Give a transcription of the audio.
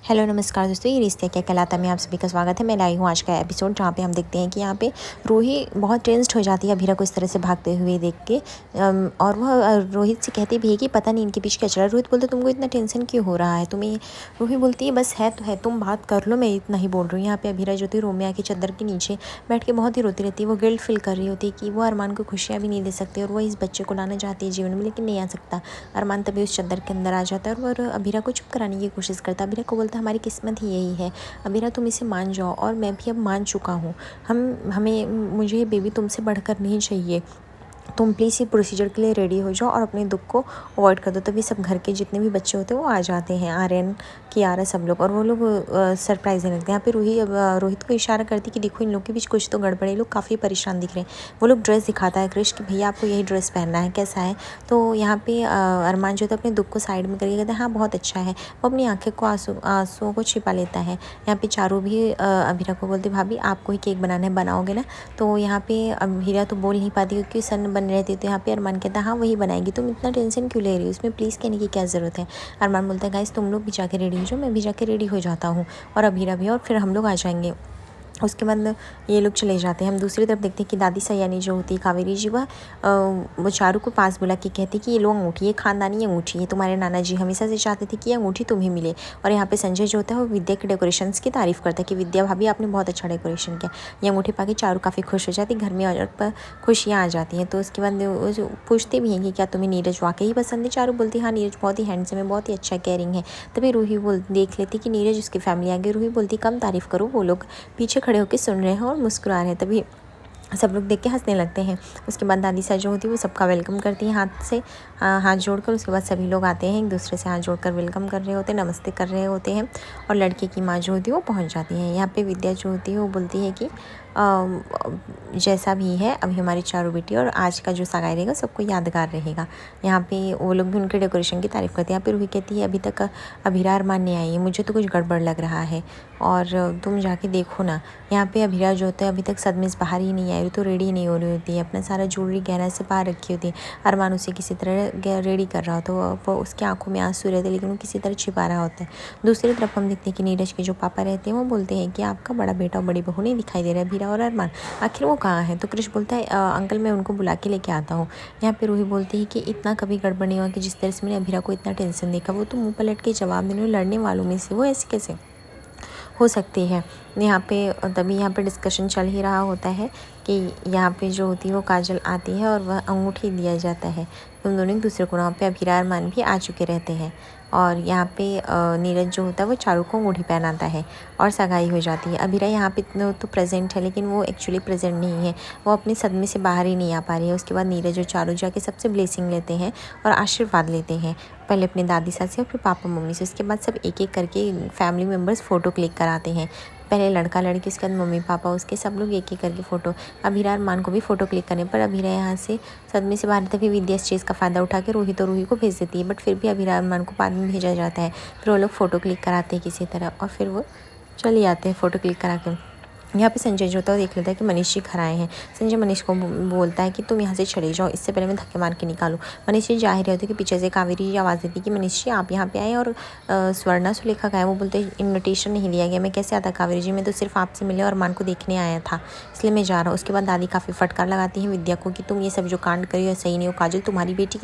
Hello नमस्कार दोस्तों, ये रिश्ते क्या कहलाता में आप सभी का स्वागत है। मैं लाई हूँ आज का एपिसोड, जहाँ पे हम देखते हैं कि यहाँ पे रूही बहुत टेंस्ड हो जाती है अभीरा को इस तरह से भागते हुए देख के। और वह रोहित से कहती भी है कि पता नहीं इनके पीछे क्या चल रहा है। रोहित बोलते तुमको इतना टेंशन क्यों हो रहा है तुम्हें। रूही बोलती है बस है तो है, तुम बात कर लो, मैं इतना ही बोल रही हूँ। यहाँ पे अभीरा जो थी रूम में आके चादर के नीचे बैठ के बहुत ही रोती रहती है। वो गिल्ट फील कर रही होती है कि वो अरमान को खुशियाँ भी नहीं दे सकती और वो इस बच्चे को लाना चाहती है जीवन में, लेकिन नहीं आ सकता। अरमान तभी उस चादर के अंदर आ जाता है और अभीरा को चुप कराने की कोशिश करता है। अभीरा को बोलता है हमारी किस्मत ही यही है अभीरा, तुम इसे मान जाओ और मैं भी अब मान चुका हूँ। मुझे ये बेबी तुमसे बढ़कर नहीं चाहिए। तुम प्लीज़ ये प्रोसीजर के लिए रेडी हो जाओ और अपने दुख को अवॉइड कर दो। तभी सब घर के जितने भी बच्चे होते हैं वो आ जाते हैं, आर्यन कियारा सब लोग, और वो लोग सरप्राइज देने लगते हैं। यहाँ पे रूही रोहित को इशारा करती कि देखो इन लोग के बीच कुछ तो गड़बड़ है, लोग काफ़ी परेशान दिख रहे हैं। वो लोग ड्रेस दिखाता है क्रिश कि भैया आपको यही ड्रेस पहनना है, कैसा है। तो यहाँ पे अरमान जो था अपने दुख को साइड में करके कहता है हाँ बहुत अच्छा है। वो अपनी आंखें को आंसुओं को छिपा लेता है। यहाँ पे चारू भी अभीरा को बोलती भाभी आपको ही केक बनाना है, बनाओगे ना। तो यहाँ पे अभीरा तो बोल नहीं पाती क्योंकि सन बन रहे थे। तो यहाँ पे अरमान कहता है हाँ वही बनाएगी, तुम इतना टेंशन क्यों ले रही हो, इसमें प्लीज़ कहने की क्या ज़रूरत है। अरमान बोलता है गाइस तुम लोग भी जाके रेडी हो जाओ, मैं भी जाके रेडी हो जाता हूँ और अभीरा भी, और फिर हम लोग आ जाएंगे। उसके बाद ये लोग चले जाते हैं। हम दूसरी तरफ देखते हैं कि दादी सयानी जो होती है कावेरी जी, वो चारू को पास बुला के कहती कि ये लो अंगूठी, ये खानदानी अंगूठी है, तुम्हारे नाना जी हमेशा से चाहते थे कि ये अंगूठी तुम्हें मिले। और यहाँ पे संजय जो होता है वो विद्या के डेकोरेशंस की तारीफ़ करता है कि विद्या भाभी आपने बहुत अच्छा डेकोरेशन किया। ये अंगूठी पाके चारू काफ़ी खुश हो जाती, घर में और पर खुशियाँ आ जाती हैं। तो उसके बाद वो जो पूछते भी हैं कि क्या तुम्हें नीरज वाकई पसंद है। चारू बोलती हाँ नीरज बहुत ही हैंडसम है, बहुत ही अच्छा केयरिंग है। तभी रूही देख लेती कि नीरज उसकी फैमिली आ गई। रूही बोलती कम तारीफ़ करो, वो लोग पीछे खड़े होकर सुन रहे हैं और मुस्कुरा रहे हैं। तभी सब लोग देख के हंसने लगते हैं। उसके बाद दादी सा जो होती है वो सबका वेलकम करती है हाथ जोड़कर। उसके बाद सभी लोग आते हैं, एक दूसरे से हाथ जोड़कर वेलकम कर रहे होते हैं, नमस्ते कर रहे होते हैं। और लड़के की माँ जो होती है वो पहुंच जाती है। यहाँ पे विद्या जो होती है वो बोलती है कि जैसा भी है अभी हमारी चारों बेटी और आज का जो सगाई रहेगा सबको यादगार रहेगा। यहाँ पे वो लोग भी उनके डेकोरेशन की तारीफ़ करते हैं। यहाँ पे रूही कहती है अभी तक अभीरा अरमान नहीं आई है, मुझे तो कुछ गड़बड़ लग रहा है और तुम जाके देखो ना। यहाँ पे अभीरा जो होता है अभी तक सदमे से बाहर ही नहीं आई, तो रेडी नहीं हो रही होती है, अपना सारा ज्वेलरी गहना से बाहर रखी होती है। अरमान उसे किसी तरह रेडी कर रहा होता है, वो उसकी आंखों में आंसू रहते लेकिन वो किसी तरह छिपा रहा होता है। दूसरी तरफ हम देखते हैं कि नीरज के जो पापा रहते हैं वो बोलते हैं कि आपका बड़ा बेटा और बड़ी बहू नहीं दिखाई दे रहा है, अभीरा और अरमान आखिर वो कहाँ है। तो क्रिश बोलता है अंकल मैं उनको बुला के लेके आता हूँ। यहाँ पे रूही बोलती है कि इतना कभी गड़बड़ नहीं हुआ कि जिस तरह से मैंने अभीरा को इतना टेंशन देखा, वो तो मुँह पलट के जवाब देने लड़ने वालों में से वो ऐसे कैसे हो सकती है। यहाँ पे तभी यहाँ पे डिस्कशन चल ही रहा होता है कि यहाँ पे जो होती है वो काजल आती है और वह अंगूठी दिया जाता है। उन दोनों एक दूसरे को, वहाँ पे अभीरा अरमान भी आ चुके रहते हैं और यहाँ पे नीरज जो होता है वो चारू को अंगूठी पहनाता है और सगाई हो जाती है। अभीरा यहाँ पे तो प्रेजेंट है लेकिन वो एक्चुअली प्रेजेंट नहीं है, वो अपने सदमे से बाहर ही नहीं आ पा रही है। उसके बाद नीरज और चारू जाके सबसे ब्लेसिंग लेते हैं और आशीर्वाद लेते हैं, पहले अपने दादी सास से और फिर पापा मम्मी से। उसके बाद सब एक एक करके फैमिली मेम्बर्स फ़ोटो क्लिक कराते हैं, पहले लड़का लड़की, उसके बाद मम्मी पापा, उसके सब लोग एक एक करके फ़ोटो। अभीरा अरमान को भी फ़ोटो क्लिक करने पर अभीरा यहाँ से सदमे से बाहर, तभी विद्या इस चीज़ का फ़ायदा उठा के रूही को भेज देती है, बट फिर भी अभीरा अरमान को बाद में भेजा जाता है। फिर वो लोग फ़ोटो क्लिक कराते हैं किसी तरह और फिर वो चले आते हैं फ़ोटो क्लिक करा के। यहाँ पे संजय जो होता है वो देख लेता है कि मनीष जी घर आए हैं। संजय मनीष को बोलता है कि तुम यहाँ से चले जाओ, इससे पहले मैं धक्के मार के निकालूं। मनीष जी जा ही रहे होते कि पीछे से कावेरी जी आवाज़ देती कि मनीष जी आप यहाँ पे आए और स्वर्णा सुलेखा का है। वो बोलते इन्विटेशन नहीं दिया गया, मैं कैसे आता कावेरी जी, मैं तो सिर्फ आपसे मिले और अरमान को देखने आया था, इसलिए मैं जा रहा हूँ। उसके बाद दादी काफ़ी फटकार लगाती है विद्या को कि तुम ये सब जो कांड करी हो सही नहीं हो, काजल तुम्हारी बेटी की